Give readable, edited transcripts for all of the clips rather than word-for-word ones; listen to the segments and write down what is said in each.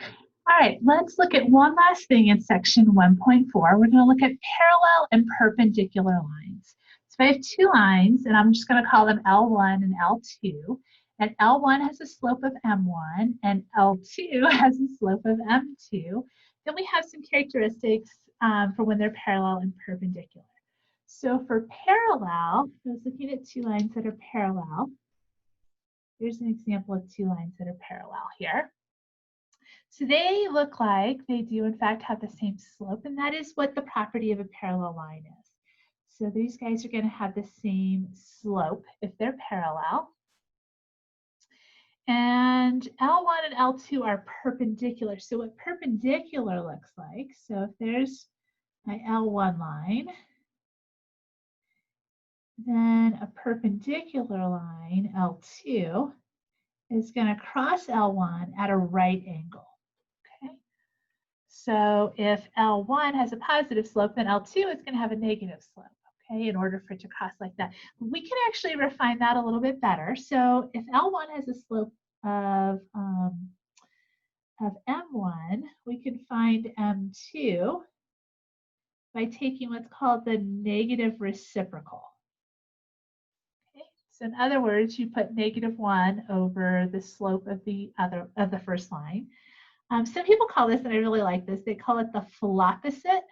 All right, let's look at one last thing in section 1.4. We're going to look at parallel and perpendicular lines. So I have two lines, and I'm just going to call them L1 and L2. And L1 has a slope of M1, and L2 has a slope of M2. Then we have some characteristics for when they're parallel and perpendicular. So for parallel, I was looking at two lines that are parallel. Here's an example of two lines that are parallel here. So they look like they do in fact have the same slope, and that is what the property of a parallel line is. So these guys are going to have the same slope if they're parallel. And L1 and L2 are perpendicular. So what perpendicular looks like, so if there's my L1 line, then a perpendicular line, L2, is going to cross L1 at a right angle. Okay. So if L1 has a positive slope, then L2 is going to have a negative slope, okay, in order for it to cross like that. We can actually refine that a little bit better. So if L1 has a slope of M1, we can find M2 by taking what's called the negative reciprocal. Okay, so in other words, you put -1 over the slope of the first line. Some people call this, and I really like this, they call it the flopposite.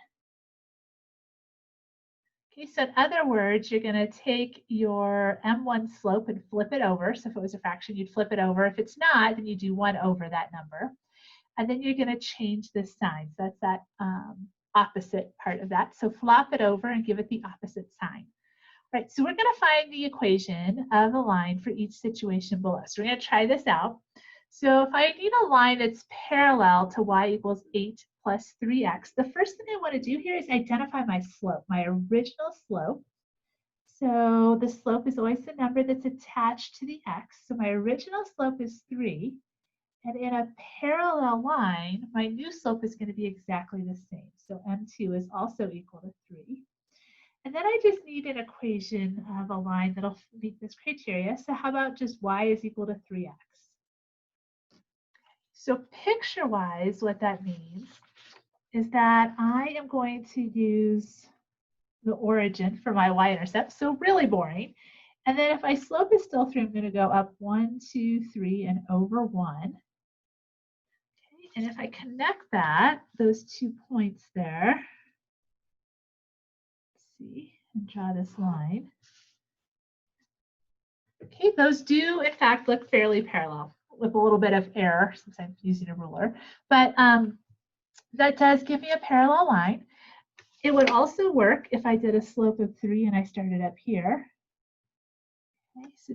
Okay, so in other words, you're going to take your M1 slope and flip it over. So if it was a fraction, you'd flip it over. If it's not, then you do 1 over that number. And then you're going to change the sign. So that's that opposite part of that. So flop it over and give it the opposite sign. All right, so we're going to find the equation of a line for each situation below. So we're going to try this out. So if I need a line that's parallel to y equals 8 plus 3x, the first thing I want to do here is identify my slope, my original slope. So the slope is always the number that's attached to the x. So my original slope is 3. And in a parallel line, my new slope is going to be exactly the same. So M2 is also equal to 3. And then I just need an equation of a line that'll meet this criteria. So how about just y is equal to 3x? So picture-wise, what that means is that I am going to use the origin for my y-intercept, so really boring. And then if my slope is still 3, I'm going to go up 1, 2, 3, and over 1. Okay, and if I connect that, those 2 points there, let's see, and draw this line. Okay, those do in fact look fairly parallel with a little bit of error since I'm using a ruler, but that does give me a parallel line. It would also work if I did a slope of 3 and I started up here. Okay, so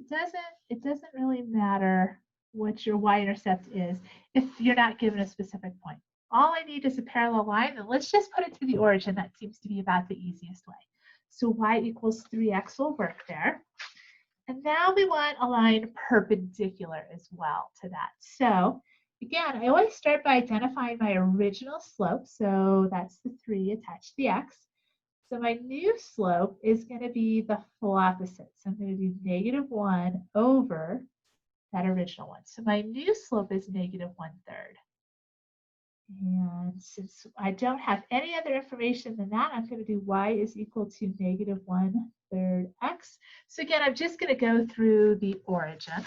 it doesn't really matter what your y-intercept is if you're not given a specific point. All I need is a parallel line, and let's just put it to the origin. That seems to be about the easiest way. So y equals 3x will work there. And now we want a line perpendicular as well to that. So again, I always start by identifying my original slope. So that's the 3 attached to the x. So my new slope is going to be the flopposite. So I'm going to do -1 over that original one. So my new slope is -1/3. And since I don't have any other information than that, I'm going to do y is equal to -1/3 x. So again, I'm just going to go through the origin.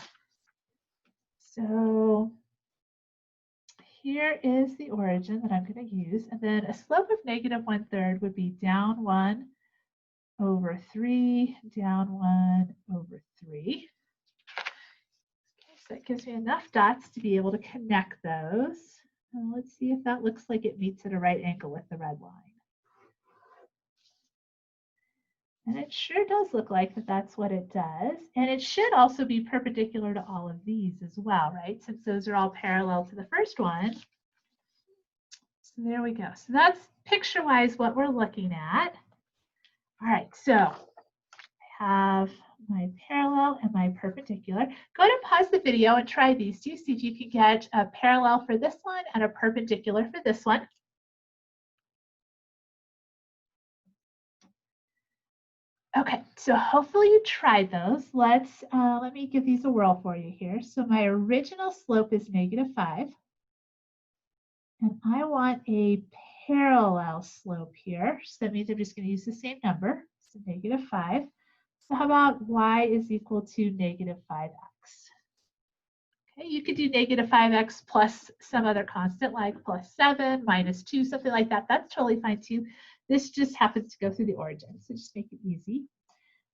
So here is the origin that I'm going to use. And then a slope of -1/3 would be down 1 over 3, down 1 over 3. Okay, so that gives me enough dots to be able to connect those. And let's see if that looks like it meets at a right angle with the red line. And it sure does look like that's what it does. And it should also be perpendicular to all of these as well, right? Since those are all parallel to the first one. So there we go. So that's picture-wise what we're looking at. All right, so I have my parallel and my perpendicular. Go ahead and pause the video and try these two. See if you can get a parallel for this one and a perpendicular for this one. Okay, so hopefully you tried those. Let me give these a whirl for you here. So my original slope is -5. And I want a parallel slope here. So that means I'm just going to use the same number, so -5. So how about y is equal to -5x? Okay, you could do -5x plus some other constant like +7, -2, something like that. That's totally fine too. This just happens to go through the origin, so just make it easy.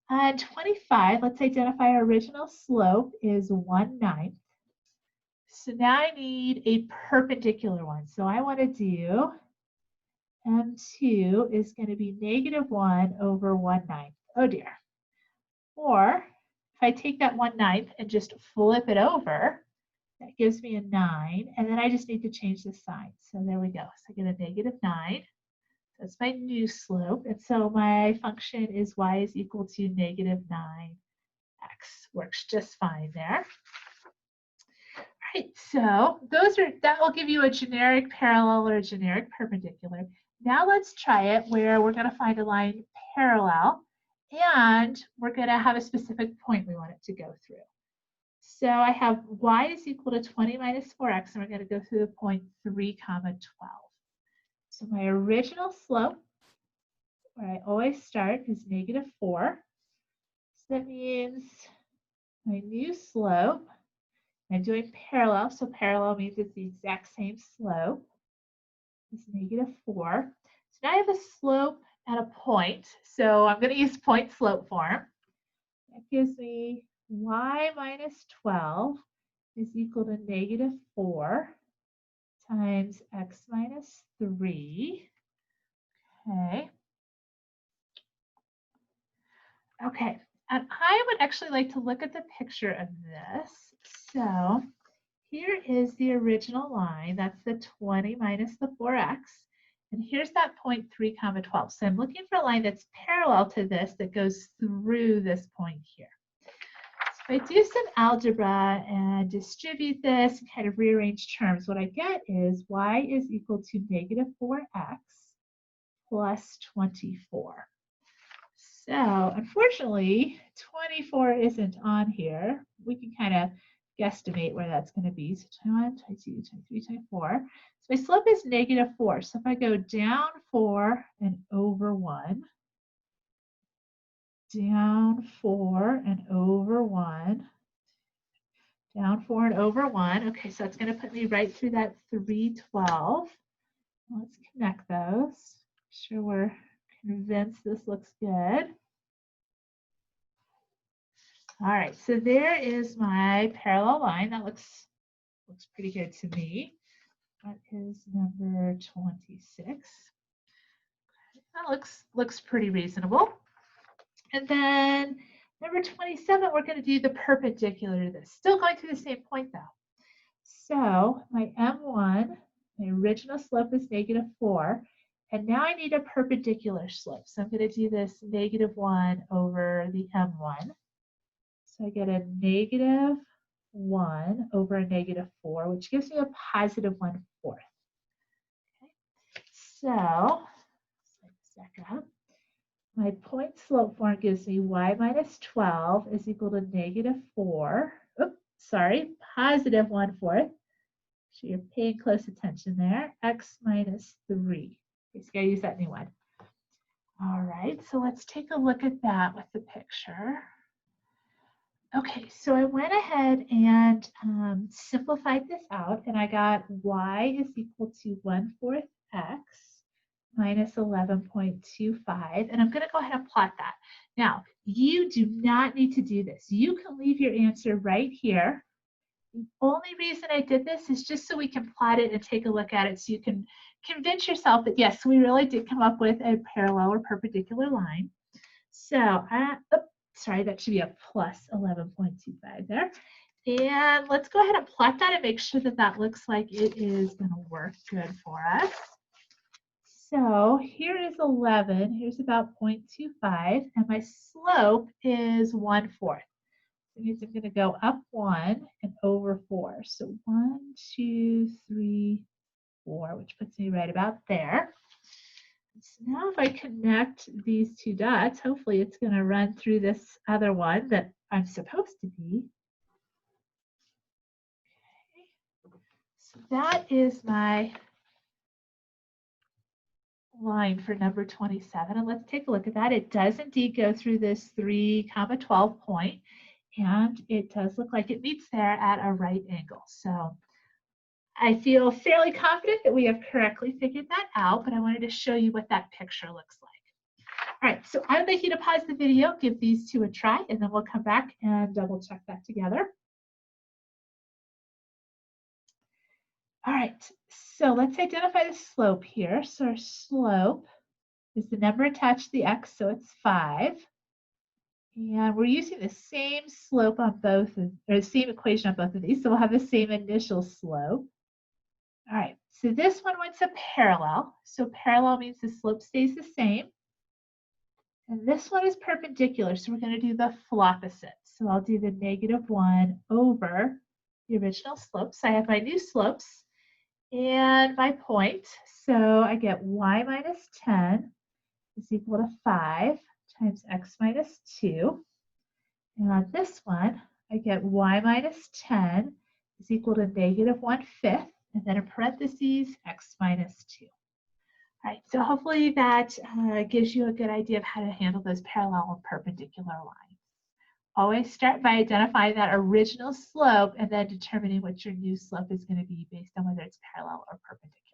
25, let's identify our original slope is 1/9. So now I need a perpendicular one. So I want to do m2 is going to be -1 over 1/9. Oh dear. Or if I take that 1/9 and just flip it over, that gives me a 9. And then I just need to change the sign. So there we go. So I get a -9. That's my new slope. And so my function is y is equal to -9x. Works just fine there. Right, so that will give you a generic parallel or a generic perpendicular. Now let's try it where we're going to find a line parallel and we're going to have a specific point we want it to go through. So I have y is equal to 20 minus 4x, and we're going to go through the point 3, 12. So my original slope, where I always start, is -4. So that means my new slope, I'm doing parallel, so parallel means it's the exact same slope, is -4. So now I have a slope at a point, so I'm going to use point slope form. That gives me y minus 12 is equal to -4 times x minus 3. Okay. Okay, and I would actually like to look at the picture of this. So here is the original line. That's the 20 minus the 4x. And here's that point 3, 12. So I'm looking for a line that's parallel to this that goes through this point here. So if I do some algebra and distribute this and kind of rearrange terms, what I get is y is equal to -4x plus 24. So unfortunately, 24 isn't on here. We can kind of guesstimate where that's going to be. So 21, 22, 23, 24. So my slope is -4. So if I go down 4 and over 1, down 4 and over 1, down 4 and over 1. Okay, so it's going to put me right through that 312. Let's connect those. Make sure we're convinced this looks good. All right, so there is my parallel line. That looks pretty good to me. That is number 26. That looks pretty reasonable. And then number 27, we're going to do the perpendicular to this. Still going through the same point though. So my M1, my original slope is -4. And now I need a perpendicular slope. So I'm going to do this -1 over the M1. So I get a -1 over a -4, which gives me a +1/4. Okay. So let's back up. My point slope form gives me y minus 12 is equal to -4. Oops, sorry, +1/4. So you're paying close attention there. X minus 3. Okay, so I gotta use that new one. All right, so let's take a look at that with the picture. Okay, so I went ahead and simplified this out, and I got y is equal to 1/4 x minus 11.25, and I'm going to go ahead and plot that. Now, you do not need to do this. You can leave your answer right here. The only reason I did this is just so we can plot it and take a look at it so you can convince yourself that, yes, we really did come up with a parallel or perpendicular line. So, sorry, that should be a plus 11.25 there. And let's go ahead and plot that and make sure that that looks like it is going to work good for us. So here is 11, here's about 0.25, and my slope is 1/4. That means I'm going to go up 1 and over 4. So 1, 2, 3, 4, which puts me right about there. So now if I connect these two dots, hopefully it's going to run through this other one that I'm supposed to be. Okay. So that is my line for number 27. And let's take a look at that. It does indeed go through this 3, 12 point, and it does look like it meets there at a right angle. So I feel fairly confident that we have correctly figured that out, but I wanted to show you what that picture looks like. All right, so I would like you to pause the video, give these two a try, and then we'll come back and double check that together. All right, so let's identify the slope here. So our slope is the number attached to the x, so it's 5. And we're using the same slope on both, or the same equation on both of these, so we'll have the same initial slope. All right, so this one wants a parallel. So parallel means the slope stays the same. And this one is perpendicular, so we're going to do the opposite. So I'll do the -1 over the original slope. So I have my new slopes and my point. So I get y minus 10 is equal to 5 times x minus 2. And on this one, I get y minus 10 is equal to -1/5, and then in parentheses, x minus 2. All right, so hopefully that gives you a good idea of how to handle those parallel and perpendicular lines. Always start by identifying that original slope and then determining what your new slope is going to be based on whether it's parallel or perpendicular.